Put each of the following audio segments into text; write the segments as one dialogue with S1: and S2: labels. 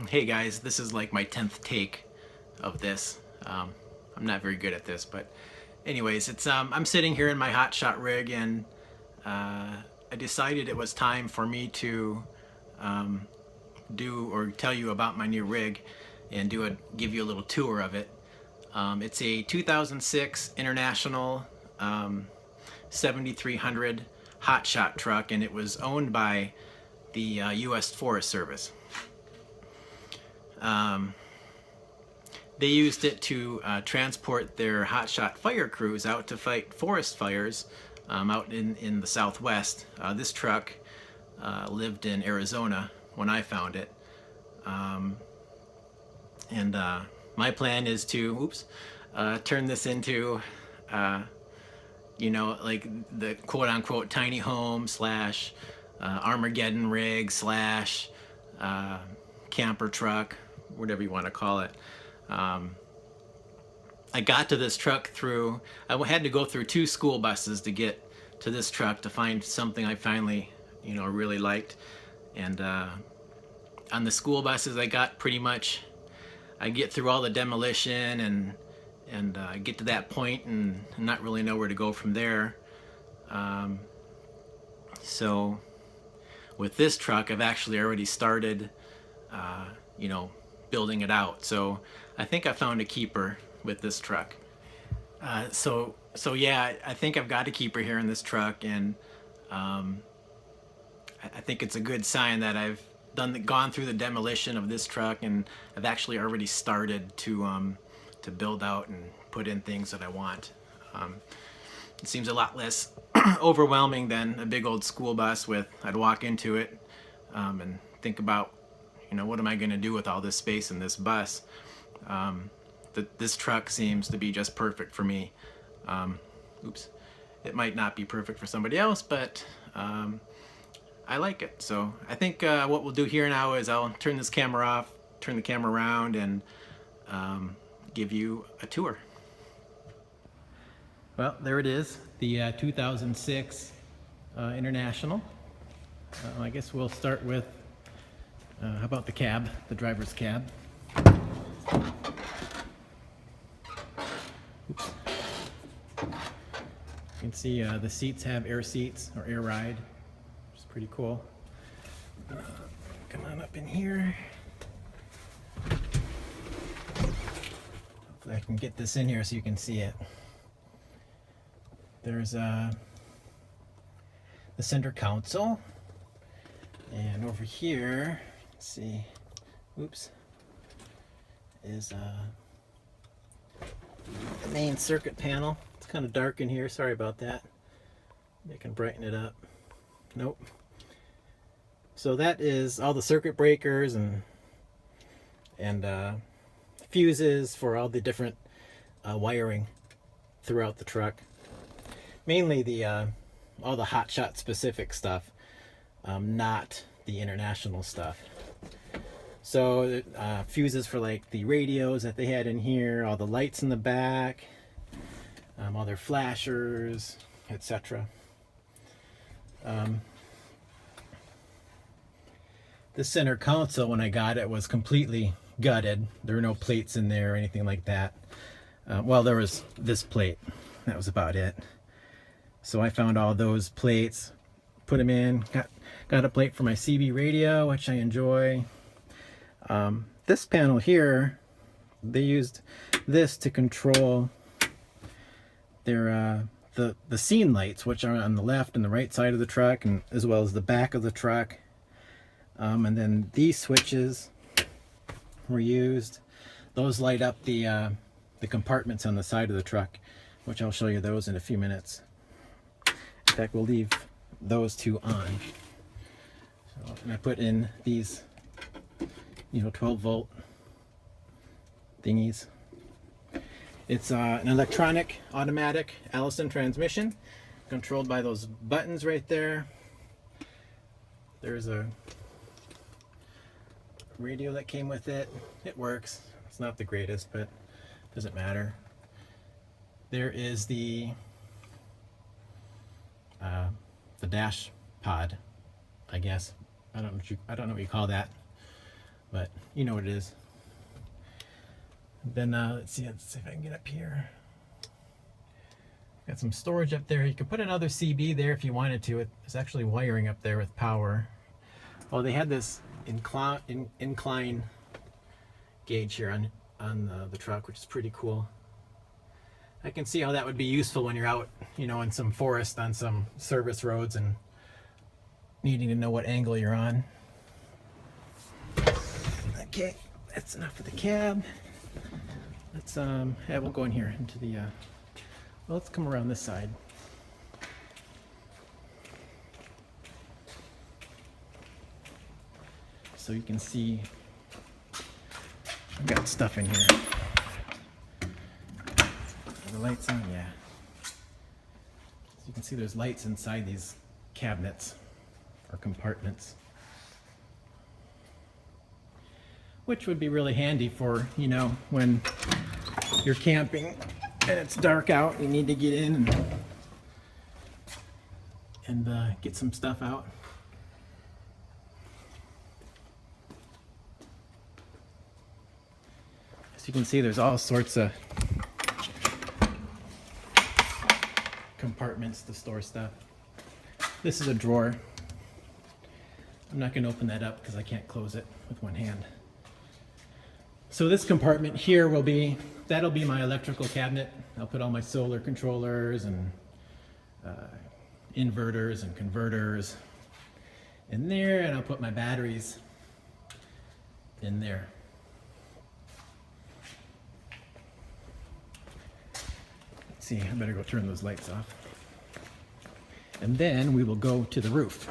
S1: Hey guys, this is like my 10th take of this. I'm not very good at this, but anyways, I'm sitting here in my Hotshot rig, and I decided it was time for me to um, do or tell you about my new rig and give you a little tour of it. It's a 2006 International 7300 Hotshot truck, and it was owned by the U.S. Forest Service. They used it to transport their hotshot fire crews out to fight forest fires out in the Southwest. This truck lived in Arizona when I found it. And my plan is to, turn this into, like the quote-unquote tiny home slash Armageddon rig slash camper truck, whatever you want to call it. I got to this truck I had to go through 2 school buses to get to this truck to find something I finally, really liked. And on the school buses, I get through all the demolition and get to that point and not really know where to go from there. So with this truck, I've actually already started, building it out. So I think I found a keeper with this truck. So yeah, I think I've got a keeper here in this truck, and I think it's a good sign that I've gone through the demolition of this truck, and I've actually already started to build out and put in things that I want. It seems a lot less overwhelming than a big old school bus I'd walk into it and think about, what am I going to do with all this space in this bus? This truck seems to be just perfect for me. It might not be perfect for somebody else, but I like it. So I think what we'll do here now is I'll turn this camera off, turn the camera around, and give you a tour. Well, there it is, the 2006 International. I guess we'll start with, how about the cab, the driver's cab. Oops. You can see the seats have air seats or air ride, which is pretty cool. Come on up in here. Hopefully I can get this in here so you can see it. There's the center console, and over here, let's see, is the main circuit panel. It's kind of dark in here, sorry about that. Maybe I can brighten it up. Nope. So that is all the circuit breakers and fuses for all the different wiring throughout the truck. Mainly all the Hotshot specific stuff, not the international stuff. So fuses for like the radios that they had in here, all the lights in the back, all their flashers, etc. The center console, when I got it, was completely gutted. There were no plates in there or anything like that. Well, there was this plate. That was about it. So I found all those plates, put them in, got a plate for my CB radio, which I enjoy. This panel here, they used this to control their the scene lights, which are on the left and the right side of the truck, and as well as the back of the truck. And then these switches were used. Those light up the compartments on the side of the truck, which I'll show you those in a few minutes. In fact, we'll leave those 2 on. So, and I put in these 12-volt thingies. It's an electronic automatic Allison transmission, controlled by those buttons right there. There's a radio that came with it. It works. It's not the greatest, but it doesn't matter. There is the dash pod, I guess. I don't know what you call that. but you know what it is. Then let's see if I can get up here. Got some storage up there. You could put another CB there if you wanted to. There's actually wiring up there with power. Well, they had this incline gauge here on the truck, which is pretty cool. I can see how that would be useful when you're out, you know, in some forest on some service roads and needing to know what angle you're on. Okay, that's enough for the cab. Let's yeah, we'll go in here into the well, let's come around this side. So you can see I've got stuff in here. Are the lights on? Yeah. So you can see there's lights inside these cabinets or compartments, which would be really handy for, you know, when you're camping and it's dark out, you need to get in and get some stuff out. As you can see, there's all sorts of compartments to store stuff. This is a drawer. I'm not going to open that up because I can't close it with one hand. So this compartment here will be, that'll be my electrical cabinet. I'll put all my solar controllers and inverters and converters in there, and I'll put my batteries in there. Let's see, I better go turn those lights off. And then we will go to the roof.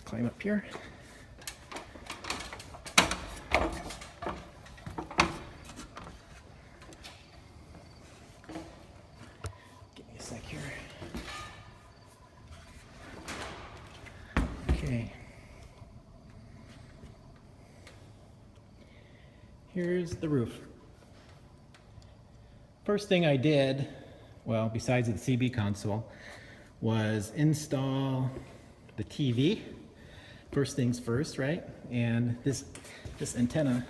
S1: Climb up here. Give me a sec here. Okay. Here's the roof. First thing I did, well, besides the CB console, was install the TV. First things first, right? And this antenna,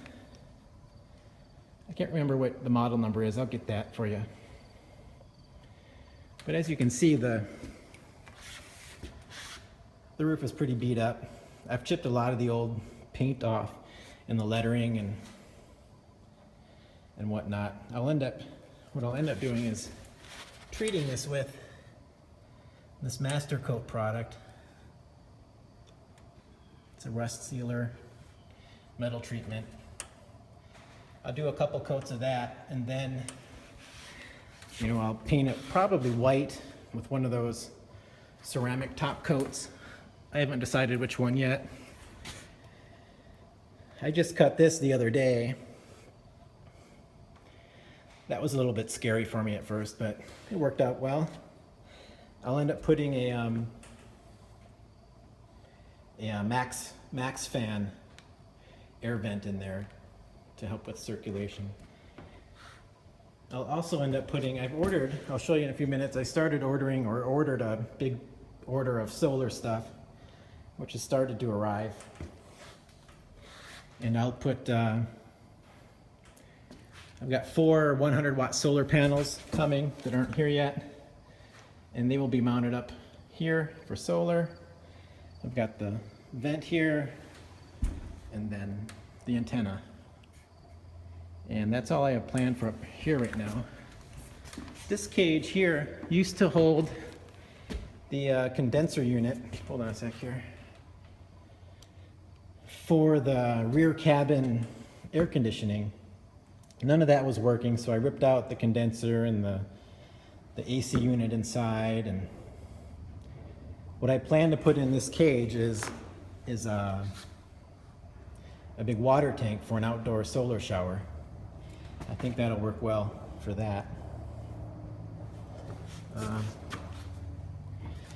S1: I can't remember what the model number is. I'll get that for you. But as you can see, the roof is pretty beat up. I've chipped a lot of the old paint off and the lettering and whatnot. What I'll end up doing is treating this with this Master Coat product. It's a rust sealer, metal treatment. I'll do a couple coats of that, and then, you know, I'll paint it probably white with one of those ceramic top coats. I haven't decided which one yet. I just cut this the other day. That was a little bit scary for me at first, but it worked out well. I'll end up putting a max fan air vent in there to help with circulation. I'll also end up putting, I'll show you in a few minutes, I started ordering or ordered a big order of solar stuff, which has started to arrive. And I'll put, I've got 4 100-watt solar panels coming that aren't here yet, and they will be mounted up here for solar. I've got the vent here, and then the antenna. And that's all I have planned for up here right now. This cage here used to hold the condenser unit, hold on a sec here, for the rear cabin air conditioning. None of that was working, so I ripped out the condenser and the AC unit inside, and what I plan to put in this cage is a big water tank for an outdoor solar shower. I think that'll work well for that.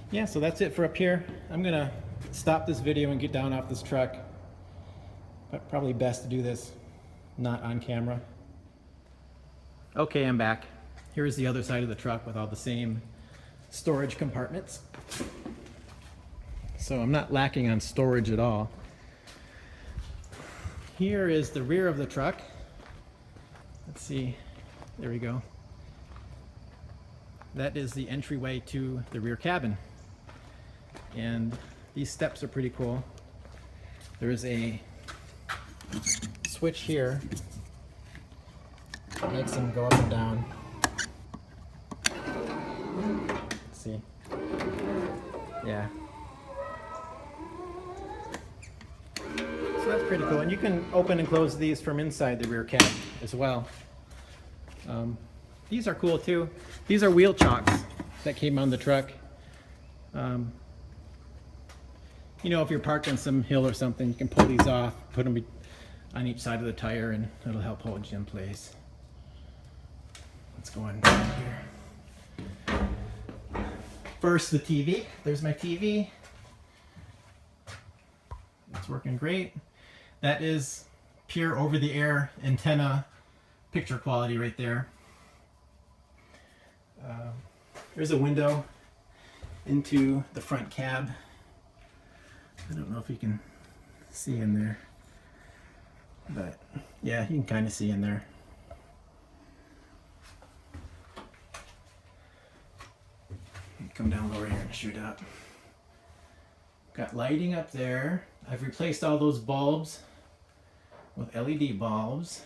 S1: Yeah, so that's it for up here. I'm gonna stop this video and get down off this truck. But probably best to do this not on camera. Okay, I'm back. Here's the other side of the truck with all the same storage compartments. So I'm not lacking on storage at all. Here is the rear of the truck. Let's see, there we go. That is the entryway to the rear cabin. And these steps are pretty cool. There is a switch here that makes them go up and down. Let's see. Yeah. So that's pretty cool. And you can open and close these from inside the rear cab as well. These are cool too. These are wheel chocks that came on the truck. You know, if you're parked on some hill or something, you can pull these off, put them on each side of the tire, and it'll help hold you in place. Let's go on down here. First, the TV. There's my TV. It's working great. That is pure over-the-air antenna picture quality right there. There's a window into the front cab. I don't know if you can see in there, but yeah, you can kind of see in there. Come down lower here and shoot up. Got lighting up there. I've replaced all those bulbs with LED bulbs.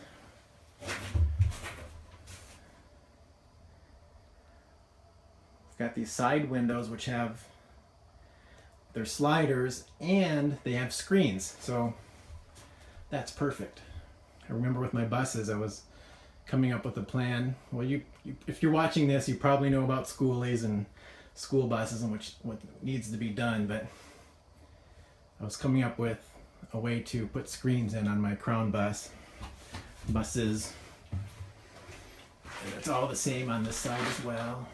S1: Got these side windows which have their sliders and they have screens, so that's perfect. I remember with my buses I was coming up with a plan. Well, if you're watching this, you probably know about schoolies and school buses and what needs to be done, but I was coming up with a way to put screens in on my Crown buses. And it's all the same on this side as well.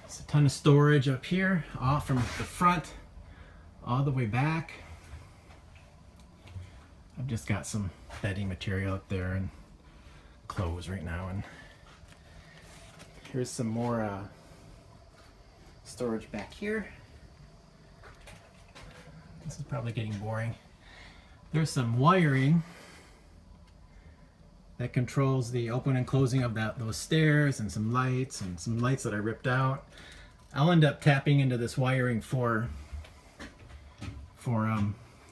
S1: There's a ton of storage up here, all from the front all the way back. I've just got some bedding material up there and clothes right now, and here's some more storage back here. This is probably getting boring. There's some wiring that controls the open and closing of those stairs, and some lights that I ripped out. I'll end up tapping into this wiring for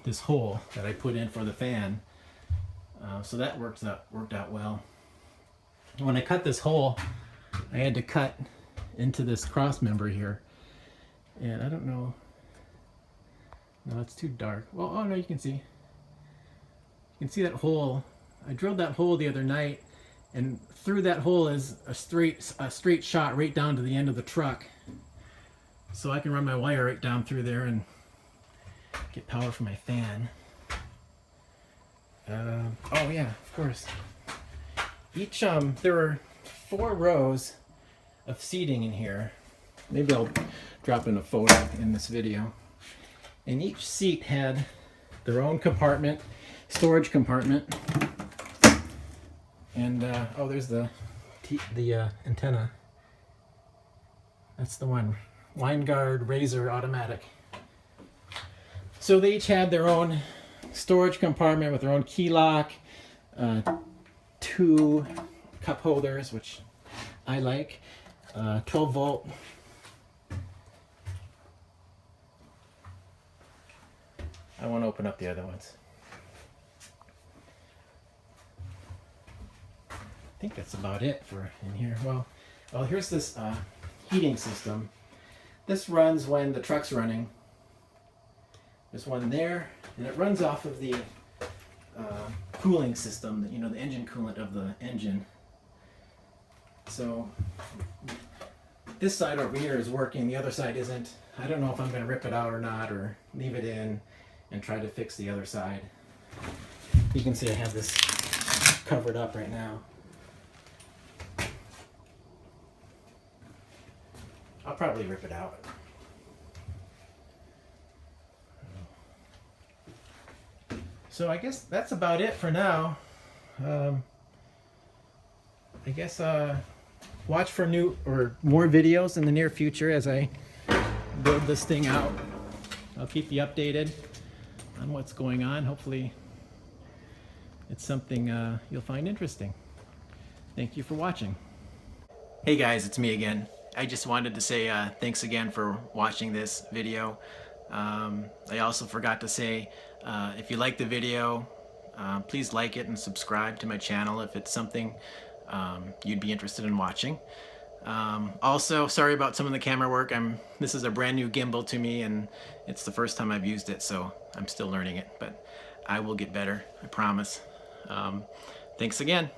S1: this hole that I put in for the fan. So that worked out well. When I cut this hole, I had to cut into this cross member here, and I don't know. No, it's too dark. Well, oh no, you can see. You can see that hole. I drilled that hole the other night, and through that hole is a straight shot right down to the end of the truck. So I can run my wire right down through there and get power for my fan. Oh yeah, of course. There were 4 rows of seating in here. Maybe I'll drop in a photo in this video. And each seat had their own compartment, storage compartment. And oh, there's the antenna. That's the one, Winegard Razor automatic. So they each had their own storage compartment with their own key lock, 2 cup holders, which I like, 12 volt. I want to open up the other ones. I think that's about it for in here. Well, here's this heating system. This runs when the truck's running. There's one there, and it runs off of the cooling system, you know, the engine coolant of the engine. So this side over here is working, the other side isn't. I don't know if I'm going to rip it out or not, or leave it in and try to fix the other side. You can see I have this covered up right now. I'll probably rip it out. So I guess that's about it for now. I guess watch for new or more videos in the near future as I build this thing out. I'll keep you updated on what's going on. Hopefully it's something you'll find interesting. Thank you for watching. Hey guys, it's me again. I just wanted to say thanks again for watching this video. I also forgot to say, if you like the video, please like it and subscribe to my channel if it's something you'd be interested in watching. Also, sorry about some of the camera work. This is a brand new gimbal to me, and it's the first time I've used it, so I'm still learning it, but I will get better, I promise. Thanks again.